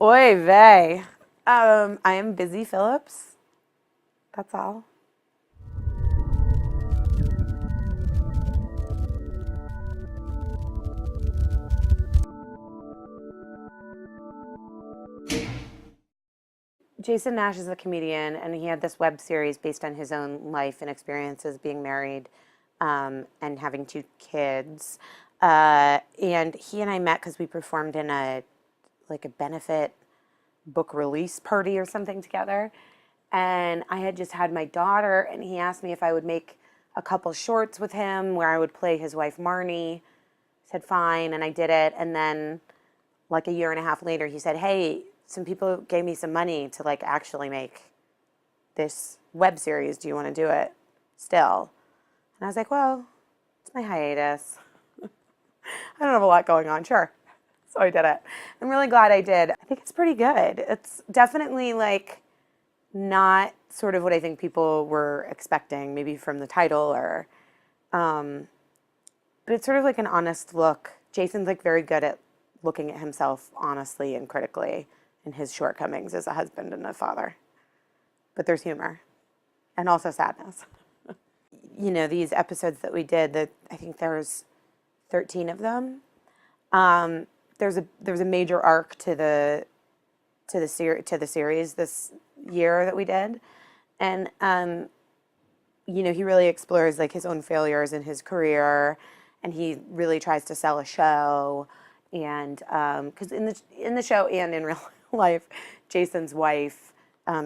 Oy vey. I am Busy Phillips. That's all. Jason Nash is a comedian, and he had this web series based on his own life and experiences being married and having two kids. And he and I met because we performed in a benefit book release party or something together. And I had just had my daughter, and he asked me if I would make a couple shorts with him where I would play his wife Marnie. I said fine, and I did it. And then, like a year and a half later, he said, "Hey, some people gave me some money to like actually make this web series. Do you want to do it still?" And I was like, "Well, it's my hiatus. I don't have a lot going on. Sure." So I did it. I'm really glad I did. I think it's pretty good. It's definitely like not sort of what I think people were expecting, maybe from the title or, but it's sort of like an honest look. Jason's like very good at looking at himself honestly and critically and his shortcomings as a husband and a father. But there's humor and also sadness. These episodes that we did, that I think there's 13 of them. There's a major arc to the series this year that we did, and he really explores like his own failures in his career, and he really tries to sell a show, and because in the show and in real life, Jason's wife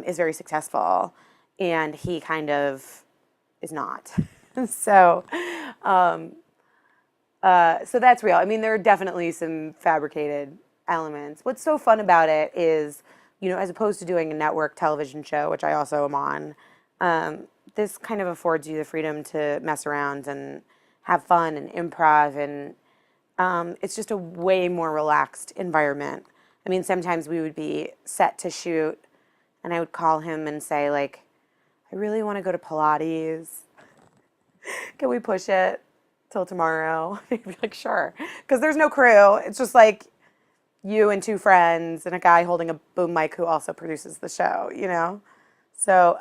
is very successful, and he kind of is not. So. So that's real. I mean, there are definitely some fabricated elements. What's so fun about it is, as opposed to doing a network television show, which I also am on, this kind of affords you the freedom to mess around and have fun and improv, and it's just a way more relaxed environment. I mean, sometimes we would be set to shoot, and I would call him and say, like, "I really want to go to Pilates. Can we push it till tomorrow?" He'd be like, "Sure." Because there's no crew. It's just like you and two friends and a guy holding a boom mic who also produces the show, So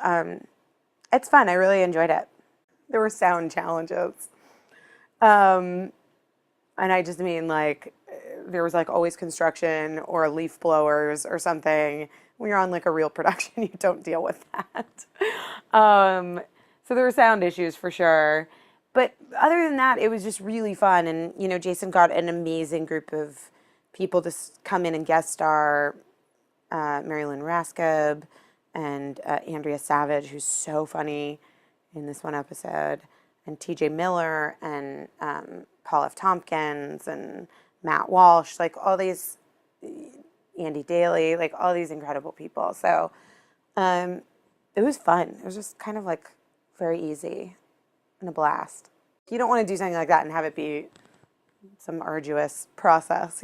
it's fun. I really enjoyed it. There were sound challenges. And I just mean like there was like always construction or leaf blowers or something. When you're on like a real production, you don't deal with that. So there were sound issues for sure. But other than that, it was just really fun. And, Jason got an amazing group of people to come in and guest star. Marilyn Raskob and Andrea Savage, who's so funny in this one episode, and TJ Miller and Paul F. Tompkins and Matt Walsh, like all these, Andy Daly, like all these incredible people. So it was fun. It was just kind of like very easy. And a blast. You don't want to do something like that and have it be some arduous process,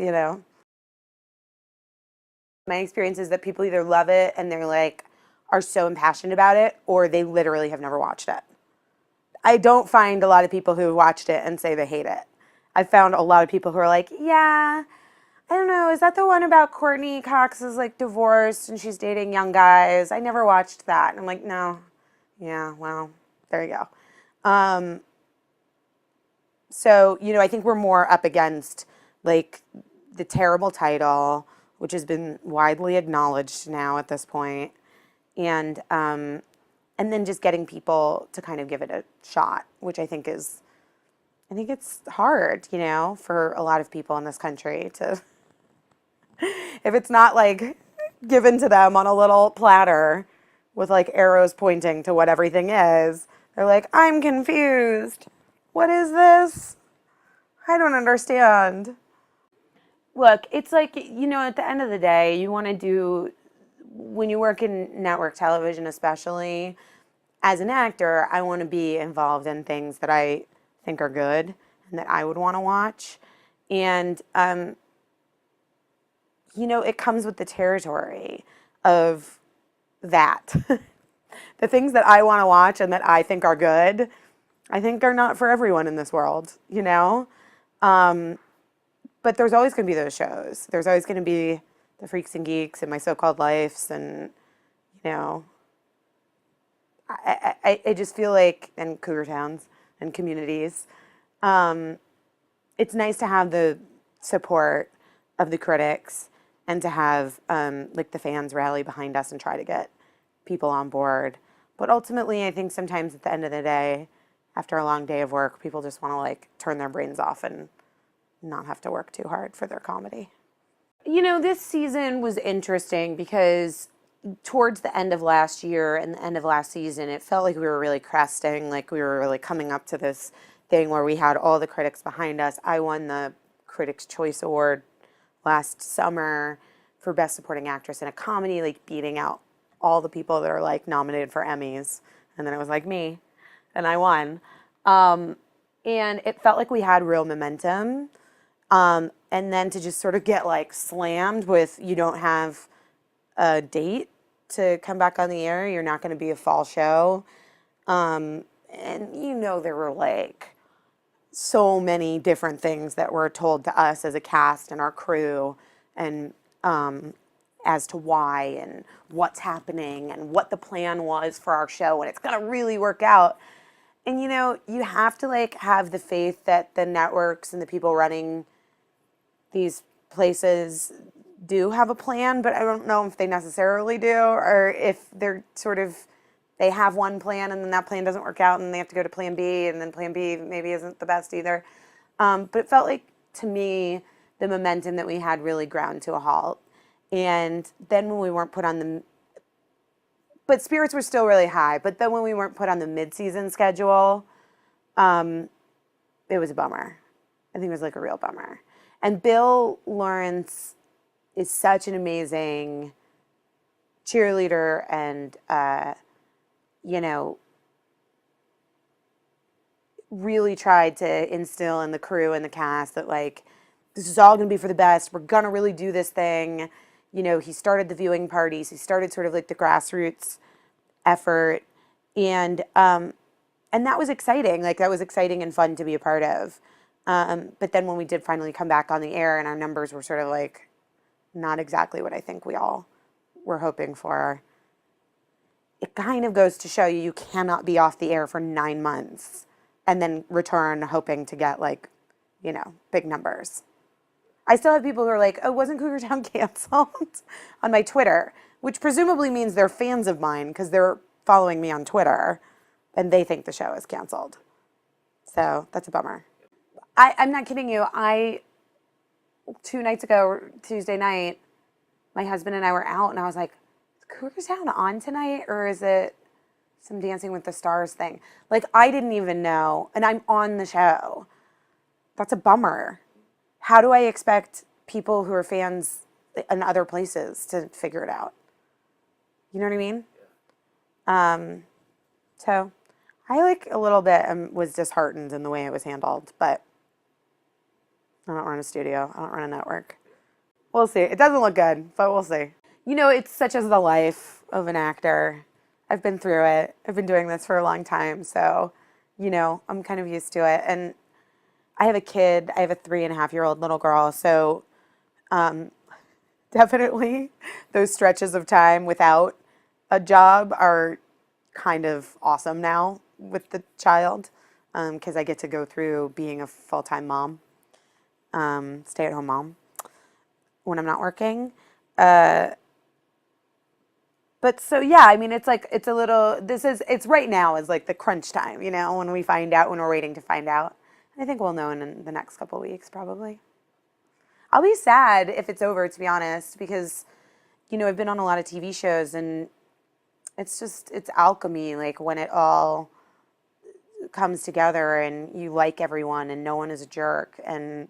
My experience is that people either love it and they're like, are so impassioned about it, or they literally have never watched it. I don't find a lot of people who watched it and say they hate it. I've found a lot of people who are like, yeah, I don't know, is that the one about Courtney Cox is like divorced and she's dating young guys? I never watched that. And I'm like, no. Yeah, well, there you go. So, I think we're more up against like the terrible title, which has been widely acknowledged now at this point, and then just getting people to kind of give it a shot, which I think it's hard, for a lot of people in this country to, if it's not like given to them on a little platter with like arrows pointing to what everything is, they're like, I'm confused. What is this? I don't understand. Look, it's like, at the end of the day, you want to do, when you work in network television especially, as an actor, I want to be involved in things that I think are good and that I would want to watch. And, it comes with the territory of that. The things that I want to watch and that I think are good, I think are not for everyone in this world, But there's always going to be those shows. There's always going to be the Freaks and Geeks and My So-Called Lives, and, you know, I just feel like, and Cougar Towns and Communities, it's nice to have the support of the critics and to have like the fans rally behind us and try to get people on board. But ultimately, I think sometimes at the end of the day, after a long day of work, people just want to like turn their brains off and not have to work too hard for their comedy. You know, this season was interesting because towards the end of last year and the end of last season, it felt like we were really cresting, like we were really coming up to this thing where we had all the critics behind us. I won the Critics' Choice Award last summer for Best Supporting Actress in a Comedy, like beating out all the people that are like nominated for Emmys. And then it was like me, and I won. And it felt like we had real momentum. And then to just sort of get like slammed with you don't have a date to come back on the air, you're not going to be a fall show. And you know, there were like so many different things that were told to us as a cast and our crew, and as to why and what's happening and what the plan was for our show, and it's going to really work out. And you know, you have to like have the faith that the networks and the people running these places do have a plan, but I don't know if they necessarily do, or if they're sort of, they have one plan and then that plan doesn't work out and they have to go to plan B, and then plan B maybe isn't the best either. But it felt like, to me, the momentum that we had really ground to a halt. And then when we weren't put on the, but spirits were still really high, but then when we weren't put on the mid-season schedule, it was a bummer. I think it was like a real bummer. And Bill Lawrence is such an amazing cheerleader and, you know, really tried to instill in the crew and the cast that, like, this is all going to be for the best. We're going to really do this thing. You know, he started the viewing parties. He started sort of like the grassroots effort. And that was exciting. Like, that was exciting and fun to be a part of. But then when we did finally come back on the air and our numbers were sort of like not exactly what I think we all were hoping for, it kind of goes to show you you cannot be off the air for 9 months and then return hoping to get, like, you know, big numbers. I still have people who are like, oh, wasn't Cougar Town canceled on my Twitter, which presumably means they're fans of mine because they're following me on Twitter and they think the show is canceled. So that's a bummer. I'm not kidding you. 2 nights ago, Tuesday night, my husband and I were out, and I was like, is Cougar Town on tonight, or is it some Dancing with the Stars thing? Like, I didn't even know, and I'm on the show. That's a bummer. How do I expect people who are fans in other places to figure it out? You know what I mean? So I, like, a little bit was disheartened in the way it was handled, but I don't run a studio. I don't run a network. We'll see. It doesn't look good, but we'll see. You know, it's such as the life of an actor. I've been through it. I've been doing this for a long time, so, you know, I'm kind of used to it. And I have a kid. I have a 3.5-year-old little girl, so definitely those stretches of time without a job are kind of awesome now with the child, because I get to go through being a full-time mom. Stay-at-home mom when I'm not working. But so, yeah, I mean, it's like, it's a little, it's right now is like the crunch time, you know, when we find out, when we're waiting to find out. I think we'll know in the next couple of weeks, probably. I'll be sad if it's over, to be honest, because, you know, I've been on a lot of TV shows, and it's alchemy, like, when it all comes together and you like everyone and no one is a jerk, and,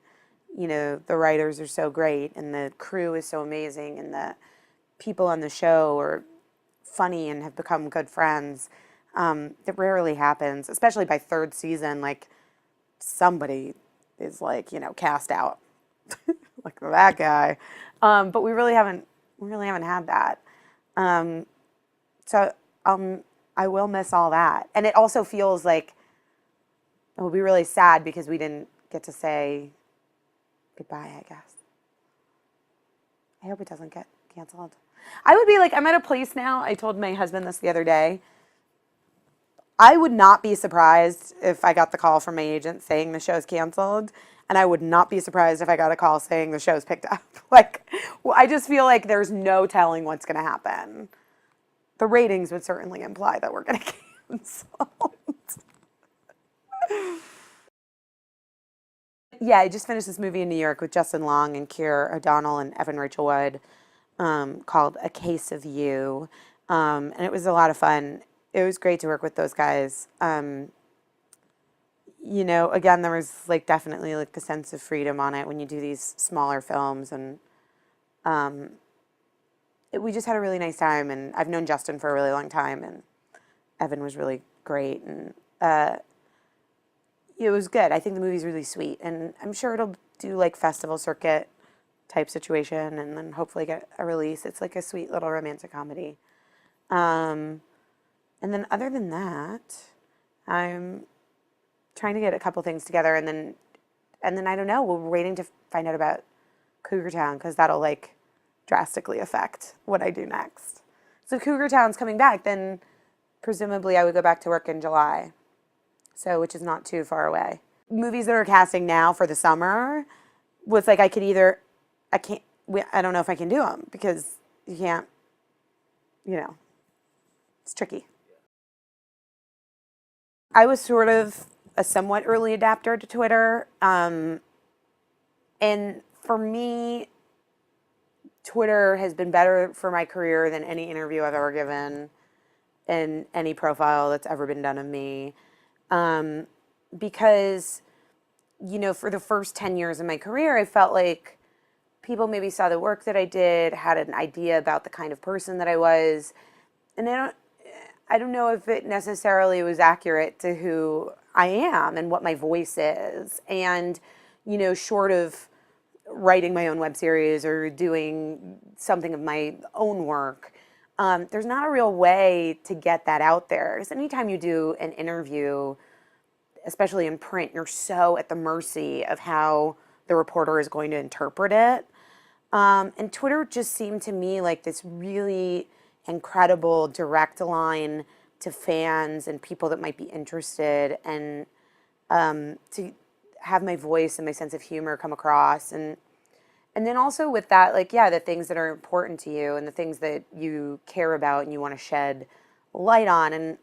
you know, the writers are so great and the crew is so amazing and the people on the show are funny and have become good friends. It rarely happens, especially by 3rd season, like, somebody is, like, you know, cast out. Like that guy. But we really haven't had that. So I will miss all that. And it also feels like it will be really sad because we didn't get to say goodbye, I guess. I hope it doesn't get canceled. I would be like, I'm at a place now. I told my husband this the other day. I would not be surprised if I got the call from my agent saying the show's canceled. And I would not be surprised if I got a call saying the show's picked up. Like, I just feel like there's no telling what's going to happen. The ratings would certainly imply that we're going to cancel. Yeah, I just finished this movie in New York with Justin Long and Keir O'Donnell and Evan Rachel Wood, called A Case of You. And it was a lot of fun. It was great to work with those guys. Again, there was like definitely like a sense of freedom on it when you do these smaller films, and we just had a really nice time. And I've known Justin for a really long time, and Evan was really great, and it was good. I think the movie's really sweet, and I'm sure it'll do like festival circuit type situation, and then hopefully get a release. It's like a sweet little romantic comedy. And then other than that, I'm trying to get a couple things together, and then I don't know. We're waiting to find out about Cougar Town, because that'll like drastically affect what I do next. So if Cougar Town's coming back, then presumably I would go back to work in July. So, which is not too far away. Movies that are casting now for the summer was like I don't know if I can do them, because you can't, it's tricky. I was sort of a somewhat early adapter to Twitter. And for me, Twitter has been better for my career than any interview I've ever given and any profile that's ever been done of me. Because, for the first 10 years of my career, I felt like people maybe saw the work that I did, had an idea about the kind of person that I was, and I don't know if it necessarily was accurate to who I am and what my voice is. And, short of writing my own web series or doing something of my own work, there's not a real way to get that out there. Because anytime you do an interview, especially in print, you're so at the mercy of how the reporter is going to interpret it. And Twitter just seemed to me like this really incredible direct line to fans and people that might be interested, and to have my voice and my sense of humor come across. And then also with that, like, yeah, the things that are important to you and the things that you care about and you want to shed light on. And,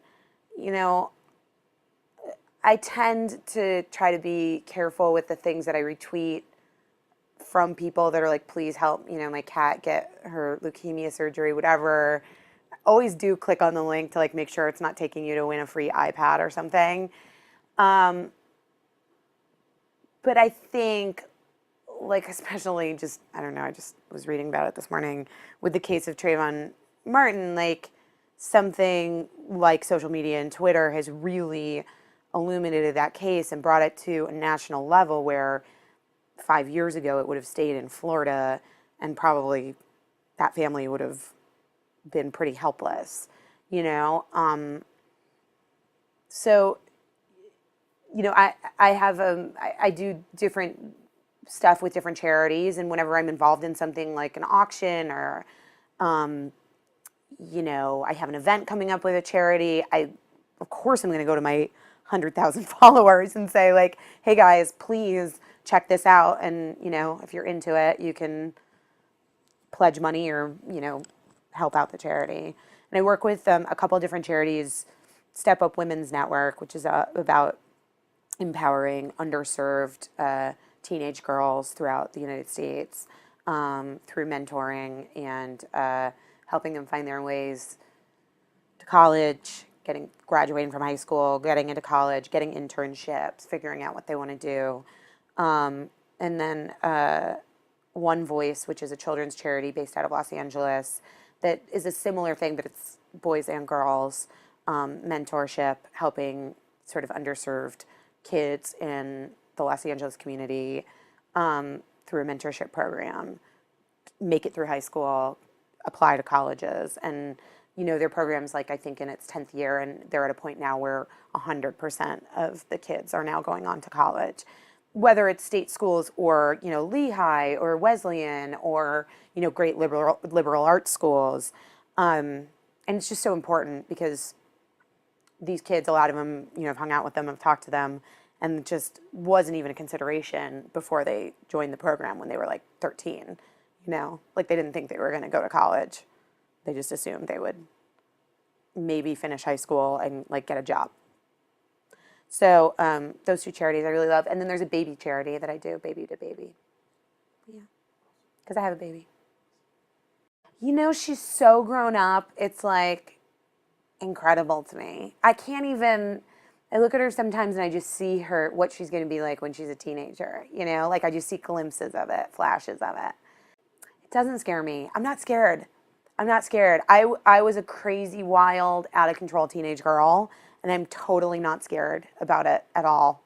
I tend to try to be careful with the things that I retweet from people that are like, please help, my cat get her leukemia surgery, whatever. Always do click on the link to like make sure it's not taking you to win a free iPad or something. But I think, like, especially just, I don't know, I just was reading about it this morning with the case of Trayvon Martin, like something like social media and Twitter has really illuminated that case and brought it to a national level where 5 years ago it would have stayed in Florida and probably that family would have been pretty helpless, So, I do different stuff with different charities, and whenever I'm involved in something like an auction or, I have an event coming up with a charity, of course I'm going to go to my 100,000 followers and say like, hey guys, please check this out. And, if you're into it, you can pledge money or, help out the charity. And I work with a couple of different charities, Step Up Women's Network, which is about empowering underserved teenage girls throughout the United States through mentoring and helping them find their ways to college, graduating from high school, getting into college, getting internships, figuring out what they want to do. And then One Voice, which is a children's charity based out of Los Angeles that is a similar thing, but it's boys and girls, mentorship, helping sort of underserved kids in the Los Angeles community through a mentorship program, make it through high school, apply to colleges. And, their program's like, I think in its 10th year, and they're at a point now where 100% of the kids are now going on to college. whether it's state schools or, Lehigh or Wesleyan or, great liberal arts schools. And it's just so important because these kids, a lot of them, have hung out with them, have talked to them, and just wasn't even a consideration before they joined the program when they were like 13. Like they didn't think they were going to go to college. They just assumed they would maybe finish high school and like get a job. So those two charities I really love. And then there's a baby charity that I do, Baby to Baby. Yeah, because I have a baby. She's so grown up. It's like incredible to me. I look at her sometimes and I just see what she's going to be like when she's a teenager. Like I just see glimpses of it, flashes of it. It doesn't scare me. I'm not scared. I'm not scared. I was a crazy, wild, out of control teenage girl, and I'm totally not scared about it at all.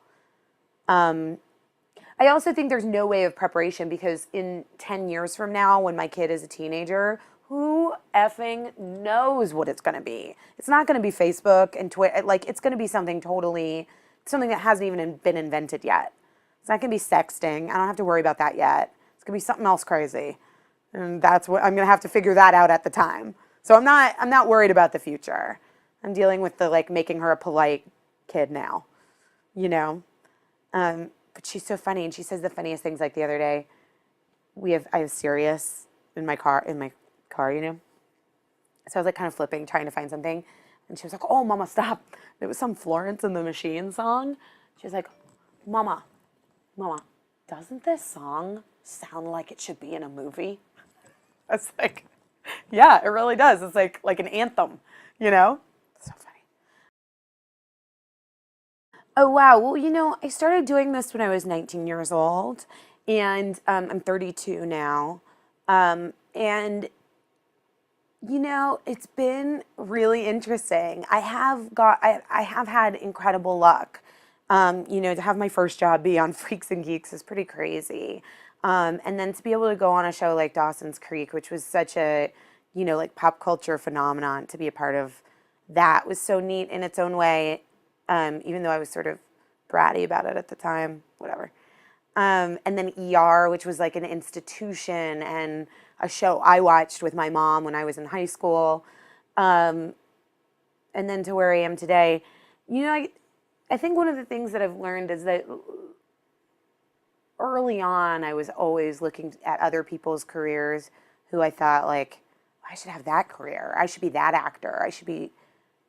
I also think there's no way of preparation because in 10 years from now, when my kid is a teenager, who effing knows what it's going to be? It's not going to be Facebook and Twitter. Like, it's going to be something that hasn't even been invented yet. It's not going to be sexting. I don't have to worry about that yet. It's going to be something else crazy. And that's what I'm going to have to figure that out at the time. So I'm not worried about the future. I'm dealing with the, like, making her a polite kid now, But she's so funny, and she says the funniest things. Like the other day, I have Sirius in my car, So I was like kind of flipping, trying to find something, and she was like, "Oh, Mama, stop!" And it was some Florence and the Machine song. She was like, "Mama, doesn't this song sound like it should be in a movie?" I was like, "Yeah, it really does. It's like an anthem, So funny. Oh, wow. Well, I started doing this when I was 19 years old, and I'm 32 now. And it's been really interesting. I have had incredible luck. To have my first job be on Freaks and Geeks is pretty crazy. And then to be able to go on a show like Dawson's Creek, which was such a, like pop culture phenomenon, to be a part of that was so neat in its own way. Even though I was sort of bratty about it at the time, whatever. And then ER, which was like an institution and a show I watched with my mom when I was in high school. And then to where I am today. I think one of the things that I've learned is that early on, I was always looking at other people's careers who I thought, like, I should have that career. I should be that actor. I should be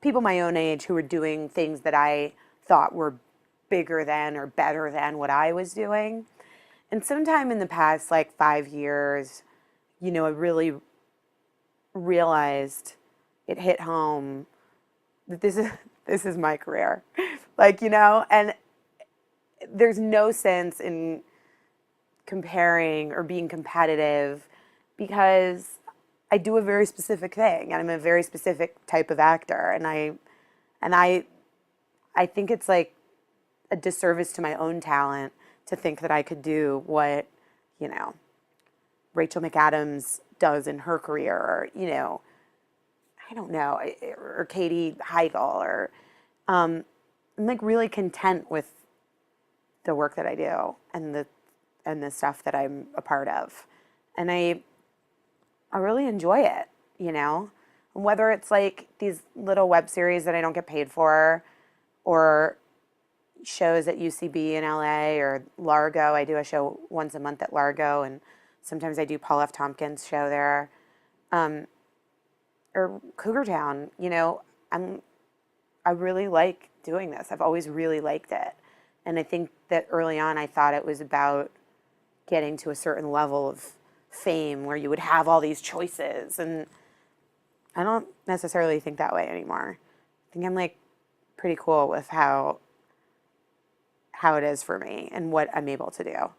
people my own age who were doing things that I thought were bigger than or better than what I was doing. And sometime in the past, like 5 years, I really realized it hit home that this is my career. And there's no sense in comparing or being competitive because I do a very specific thing and I'm a very specific type of actor. And I think it's like a disservice to my own talent to think that I could do what, Rachel McAdams does in her career, or, I don't know, or Katie Heigl, or I'm like really content with the work that I do and the stuff that I'm a part of. And I really enjoy it, Whether it's like these little web series that I don't get paid for, or shows at UCB in LA, or Largo. I do a show once a month at Largo, and sometimes I do Paul F. Tompkins' show there. Or Cougar Town, I really like doing this. I've always really liked it. And I think that early on I thought it was about getting to a certain level of fame where you would have all these choices. And I don't necessarily think that way anymore. I think I'm like pretty cool with how it is for me and what I'm able to do,